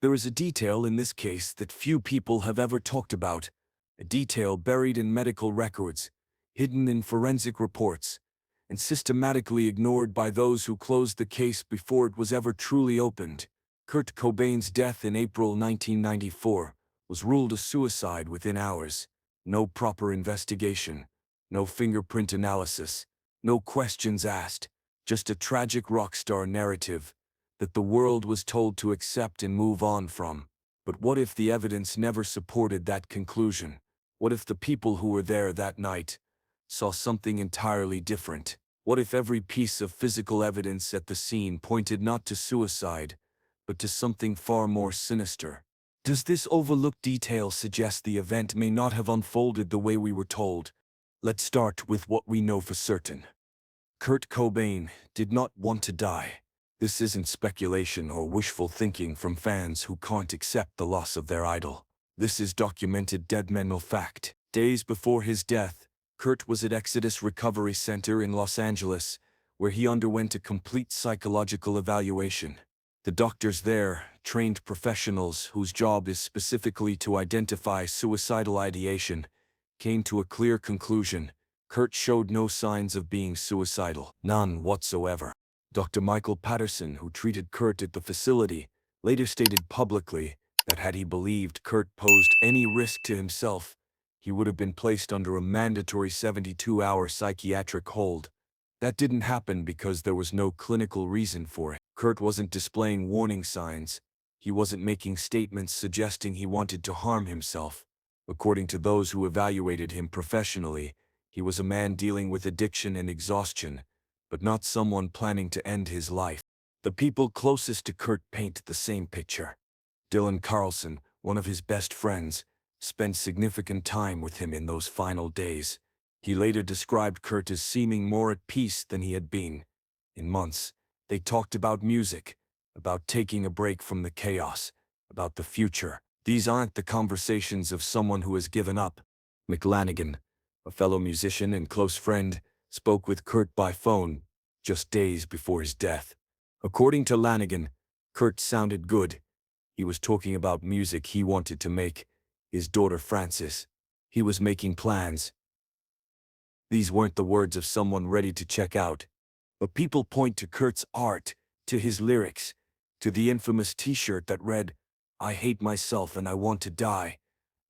There is a detail in this case that few people have ever talked about, a detail buried in medical records, hidden in forensic reports, and systematically ignored by those who closed the case before it was ever truly opened. Kurt Cobain's death in April 1994 was ruled a suicide within hours. No proper investigation, no fingerprint analysis, no questions asked, just a tragic rock star narrative that the world was told to accept and move on from. But what if the evidence never supported that conclusion? What if the people who were there that night saw something entirely different? What if every piece of physical evidence at the scene pointed not to suicide, but to something far more sinister? Does this overlooked detail suggest the event may not have unfolded the way we were told? Let's start with what we know for certain. Kurt Cobain did not want to die. This isn't speculation or wishful thinking from fans who can't accept the loss of their idol. This is documented dead mental fact. Days before his death, Kurt was at Exodus Recovery Center in Los Angeles, where he underwent a complete psychological evaluation. The doctors there, trained professionals whose job is specifically to identify suicidal ideation, came to a clear conclusion. Kurt showed no signs of being suicidal, none whatsoever. Dr. Michael Patterson, who treated Kurt at the facility, later stated publicly that had he believed Kurt posed any risk to himself, he would have been placed under a mandatory 72-hour psychiatric hold. That didn't happen because there was no clinical reason for it. Kurt wasn't displaying warning signs. He wasn't making statements suggesting he wanted to harm himself. According to those who evaluated him professionally, he was a man dealing with addiction and exhaustion, but not someone planning to end his life. The people closest to Kurt paint the same picture. Dylan Carlson, one of his best friends, spent significant time with him in those final days. He later described Kurt as seeming more at peace than he had been in months. They talked about music, about taking a break from the chaos, about the future. These aren't the conversations of someone who has given up. McLanigan, a fellow musician and close friend, spoke with Kurt by phone just days before his death. According to Lanigan, Kurt sounded good. He was talking about music he wanted to make, his daughter Frances. He was making plans. These weren't the words of someone ready to check out. But people point to Kurt's art, to his lyrics, to the infamous t-shirt that read, "I hate myself and I want to die,"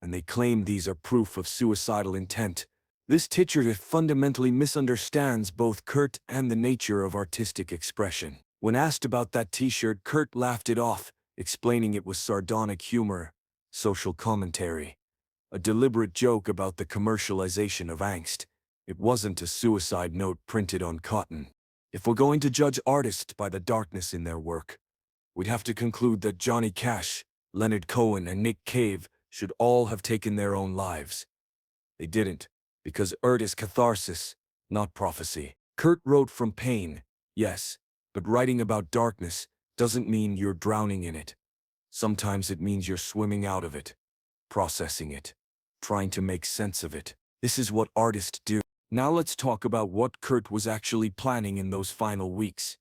and they claim these are proof of suicidal intent. This t-shirt fundamentally misunderstands both Kurt and the nature of artistic expression. When asked about that t-shirt, Kurt laughed it off, explaining it was sardonic humor, social commentary, a deliberate joke about the commercialization of angst. It wasn't a suicide note printed on cotton. If we're going to judge artists by the darkness in their work, we'd have to conclude that Johnny Cash, Leonard Cohen, and Nick Cave should all have taken their own lives. They didn't, because art is catharsis, not prophecy. Kurt wrote from pain, yes, but writing about darkness doesn't mean you're drowning in it. Sometimes it means you're swimming out of it, processing it, trying to make sense of it. This is what artists do. Now let's talk about what Kurt was actually planning in those final weeks.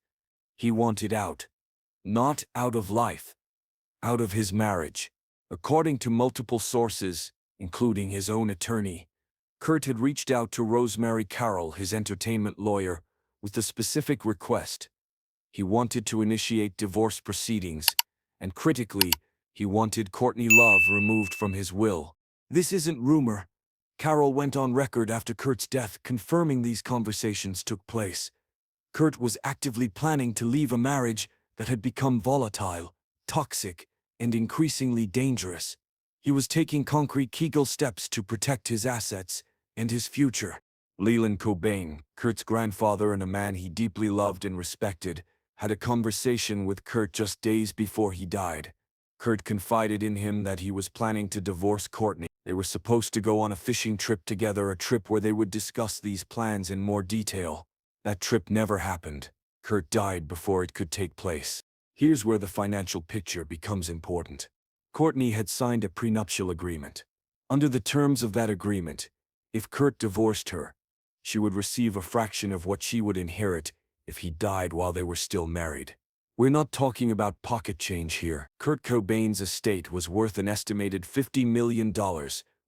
He wanted out. Not out of life. Out of his marriage. According to multiple sources, including his own attorney, Kurt had reached out to Rosemary Carroll, his entertainment lawyer, with the specific request. He wanted to initiate divorce proceedings, and critically, he wanted Courtney Love removed from his will. This isn't rumor. Carroll went on record after Kurt's death confirming these conversations took place. Kurt was actively planning to leave a marriage that had become volatile, toxic, and increasingly dangerous. He was taking concrete legal steps to protect his assets and his future. Leland Cobain, Kurt's grandfather and a man he deeply loved and respected, had a conversation with Kurt just days before he died. Kurt confided in him that he was planning to divorce Courtney. They were supposed to go on a fishing trip together, a trip where they would discuss these plans in more detail. That trip never happened. Kurt died before it could take place. Here's where the financial picture becomes important. Courtney had signed a prenuptial agreement. Under the terms of that agreement, if Kurt divorced her, she would receive a fraction of what she would inherit if he died while they were still married. We're not talking about pocket change here. Kurt Cobain's estate was worth an estimated $50 million,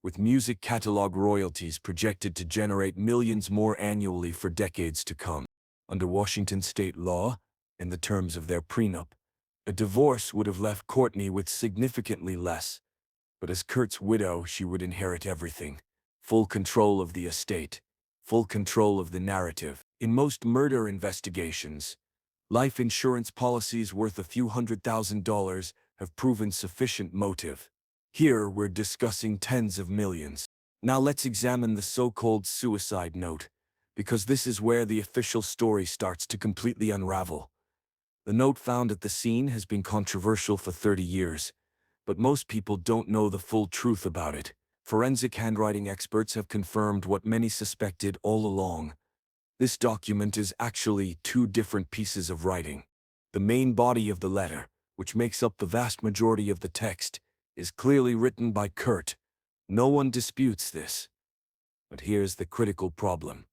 with music catalog royalties projected to generate millions more annually for decades to come. Under Washington state law, in the terms of their prenup, a divorce would have left Courtney with significantly less, but as Kurt's widow, she would inherit everything. Full control of the estate, full control of the narrative. In most murder investigations, life insurance policies worth a few $100,000 have proven sufficient motive. Here, we're discussing tens of millions. Now let's examine the so-called suicide note, because this is where the official story starts to completely unravel. The note found at the scene has been controversial for 30 years, but most people don't know the full truth about it. Forensic handwriting experts have confirmed what many suspected all along. This document is actually two different pieces of writing. The main body of the letter, which makes up the vast majority of the text, is clearly written by Kurt. No one disputes this. But here's the critical problem.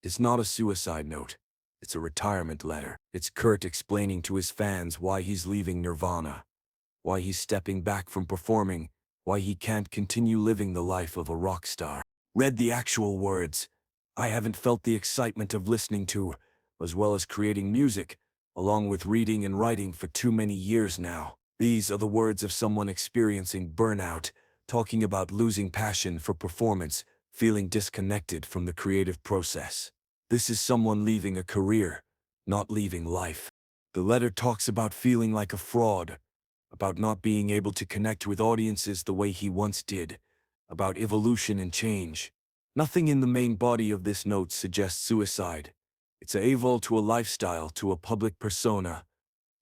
It's not a suicide note. It's a retirement letter. It's Kurt explaining to his fans why he's leaving Nirvana, why he's stepping back from performing, why he can't continue living the life of a rock star. Read the actual words. I haven't felt the excitement of listening to, as well as creating music, along with reading and writing for too many years now. These are the words of someone experiencing burnout, talking about losing passion for performance, feeling disconnected from the creative process. This is someone leaving a career, not leaving life. The letter talks about feeling like a fraud, about not being able to connect with audiences the way he once did, about evolution and change. Nothing in the main body of this note suggests suicide. It's a eval to a lifestyle, to a public persona,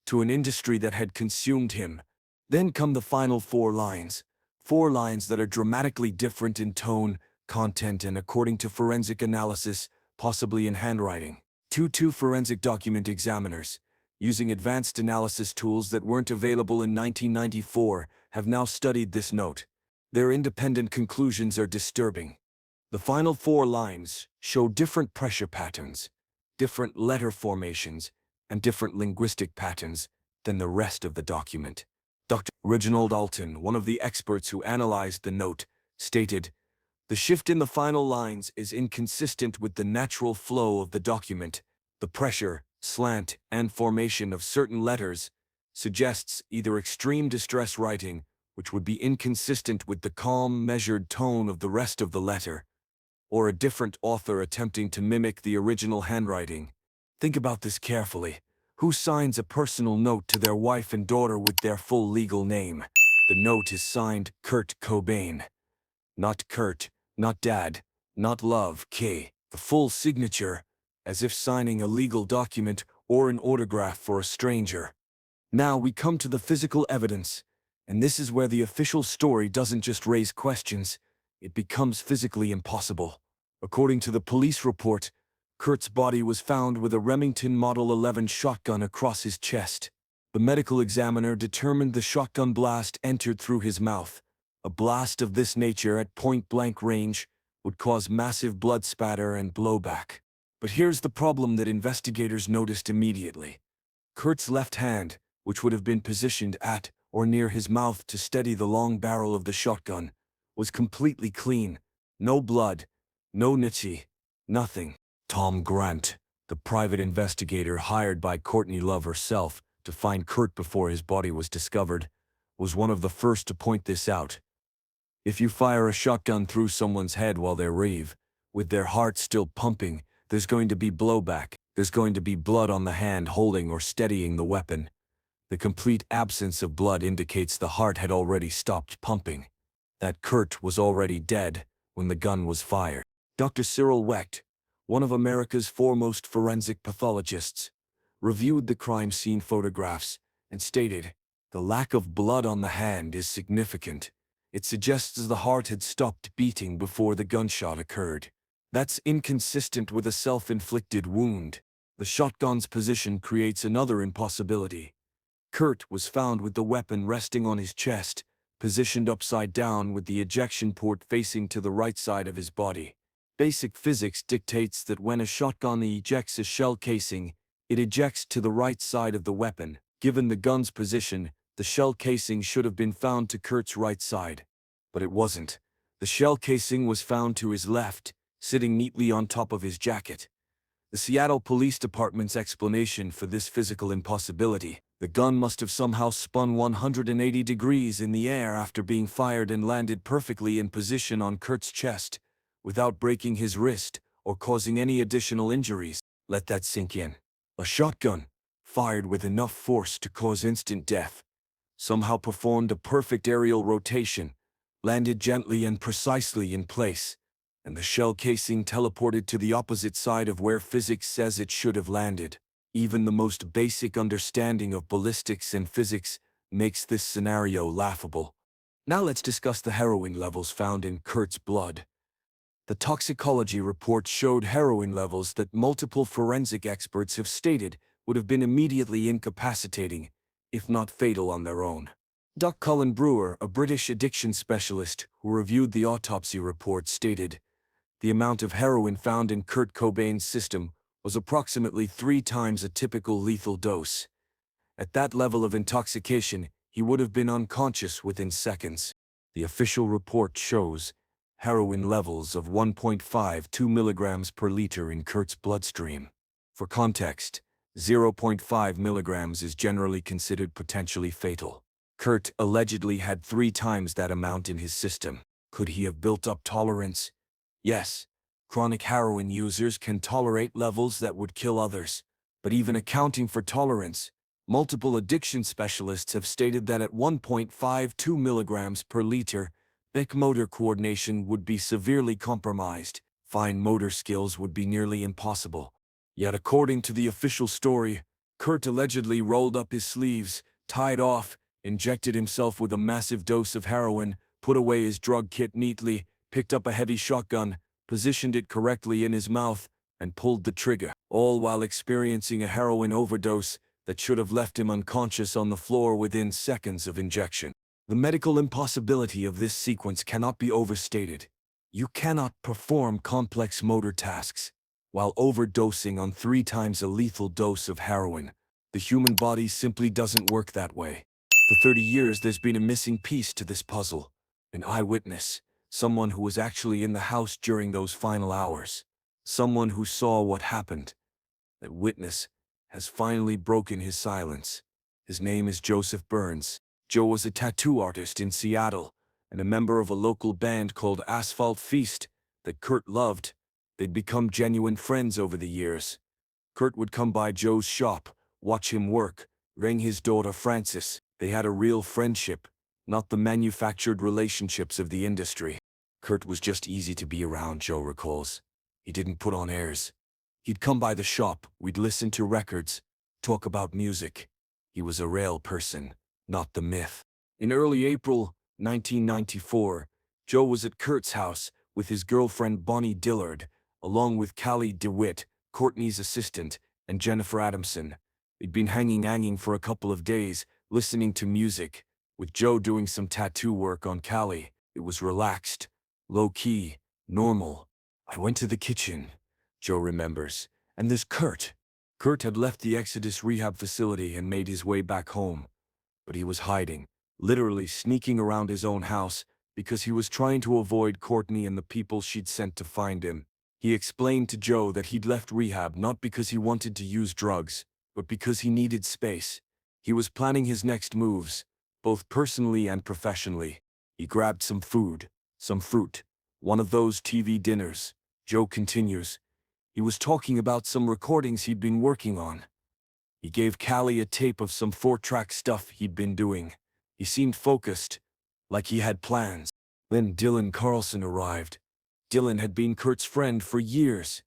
to an industry that had consumed him. Then come the final four lines that are dramatically different in tone, content, and according to forensic analysis, possibly in handwriting. Two forensic document examiners, using advanced analysis tools that weren't available in 1994, have now studied this note. Their independent conclusions are disturbing. The final four lines show different pressure patterns, different letter formations, and different linguistic patterns than the rest of the document. Dr. Reginald Alton, one of the experts who analyzed the note, stated, "The shift in the final lines is inconsistent with the natural flow of the document. The pressure, slant, and formation of certain letters suggests either extreme distress writing, which would be inconsistent with the calm, measured tone of the rest of the letter, or a different author attempting to mimic the original handwriting." Think about this carefully. Who signs a personal note to their wife and daughter with their full legal name? The note is signed Kurt Cobain. Not Kurt, not Dad, not Love, K. The full signature, as if signing a legal document or an autograph for a stranger. Now we come to the physical evidence, and this is where the official story doesn't just raise questions, it becomes physically impossible. According to the police report, Kurt's body was found with a Remington Model 11 shotgun across his chest. The medical examiner determined the shotgun blast entered through his mouth. A blast of this nature at point-blank range would cause massive blood spatter and blowback. But here's the problem that investigators noticed immediately. Kurt's left hand, which would have been positioned at or near his mouth to steady the long barrel of the shotgun, was completely clean. No blood, no nitty, nothing. Tom Grant, the private investigator hired by Courtney Love herself to find Kurt before his body was discovered, was one of the first to point this out. If you fire a shotgun through someone's head while they rave, with their heart still pumping, there's going to be blowback. There's going to be blood on the hand holding or steadying the weapon. The complete absence of blood indicates the heart had already stopped pumping, that Kurt was already dead when the gun was fired. Dr. Cyril Wecht, one of America's foremost forensic pathologists, reviewed the crime scene photographs and stated, "The lack of blood on the hand is significant. It suggests the heart had stopped beating before the gunshot occurred. That's inconsistent with a self-inflicted wound. The shotgun's position creates another impossibility. Kurt was found with the weapon resting on his chest, positioned upside down with the ejection port facing to the right side of his body. Basic physics dictates that when a shotgun ejects a shell casing, it ejects to the right side of the weapon, Given the gun's position, the shell casing should have been found to Kurt's right side. But it wasn't. The shell casing was found to his left, sitting neatly on top of his jacket. The Seattle Police Department's explanation for this physical impossibility: the gun must have somehow spun 180 degrees in the air after being fired and landed perfectly in position on Kurt's chest, without breaking his wrist or causing any additional injuries. Let that sink in. A shotgun, fired with enough force to cause instant death, somehow performed a perfect aerial rotation, landed gently and precisely in place, and the shell casing teleported to the opposite side of where physics says it should have landed. Even the most basic understanding of ballistics and physics makes this scenario laughable. Now let's discuss the heroin levels found in Kurt's blood. The toxicology report showed heroin levels that multiple forensic experts have stated would have been immediately incapacitating, if not fatal on their own. Dr. Colin Brewer, a British addiction specialist who reviewed the autopsy report, stated, "The amount of heroin found in Kurt Cobain's system was approximately 3 times a typical lethal dose. At that level of intoxication, he would have been unconscious within seconds." The official report shows heroin levels of 1.52 milligrams per liter in Kurt's bloodstream. For context, 0.5 milligrams is generally considered potentially fatal. Kurt allegedly had 3 times that amount in his system. Could he have built up tolerance? Yes. Chronic heroin users can tolerate levels that would kill others. But even accounting for tolerance, multiple addiction specialists have stated that at 1.52 milligrams per liter, big motor coordination would be severely compromised. Fine motor skills would be nearly impossible. Yet according to the official story, Kurt allegedly rolled up his sleeves, tied off, injected himself with a massive dose of heroin, put away his drug kit neatly, picked up a heavy shotgun, positioned it correctly in his mouth, and pulled the trigger, all while experiencing a heroin overdose that should have left him unconscious on the floor within seconds of injection. The medical impossibility of this sequence cannot be overstated. You cannot perform complex motor tasks while overdosing on 3 times a lethal dose of heroin. The human body simply doesn't work that way. For 30 years, there's been a missing piece to this puzzle: an eyewitness, someone who was actually in the house during those final hours, someone who saw what happened. That witness has finally broken his silence. His name is Joseph Burns. Joe was a tattoo artist in Seattle and a member of a local band called Asphalt Feast that Kurt loved. They'd become genuine friends over the years. Kurt would come by Joe's shop, watch him work, ring his daughter Frances. They had a real friendship, not the manufactured relationships of the industry. Kurt was just easy to be around, Joe recalls. He didn't put on airs. He'd come by the shop, we'd listen to records, talk about music. He was a real person, not the myth. In early April 1994, Joe was at Kurt's house with his girlfriend Bonnie Dillard, along with Callie DeWitt, Courtney's assistant, and Jennifer Adamson. They'd been hanging for a couple of days, listening to music, with Joe doing some tattoo work on Callie. It was relaxed, low-key, normal. "I went to the kitchen," Joe remembers, "and there's Kurt." Kurt had left the Exodus rehab facility and made his way back home. But he was hiding, literally sneaking around his own house, because he was trying to avoid Courtney and the people she'd sent to find him. He explained to Joe that he'd left rehab not because he wanted to use drugs, but because he needed space. He was planning his next moves, both personally and professionally. He grabbed some food, some fruit, one of those TV dinners. Joe continues. He was talking about some recordings he'd been working on. He gave Callie a tape of some 4-track stuff he'd been doing. He seemed focused, like he had plans. Then Dylan Carlson arrived. Dylan had been Kurt's friend for years.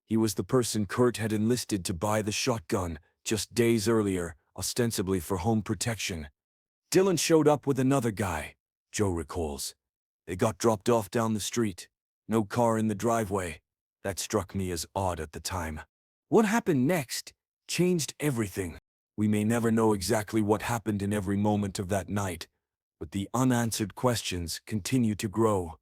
He was the person Kurt had enlisted to buy the shotgun just days earlier, ostensibly for home protection. Dylan showed up with another guy, Joe recalls. They got dropped off down the street. No car in the driveway. That struck me as odd at the time. What happened next changed everything. We may never know exactly what happened in every moment of that night, but the unanswered questions continue to grow.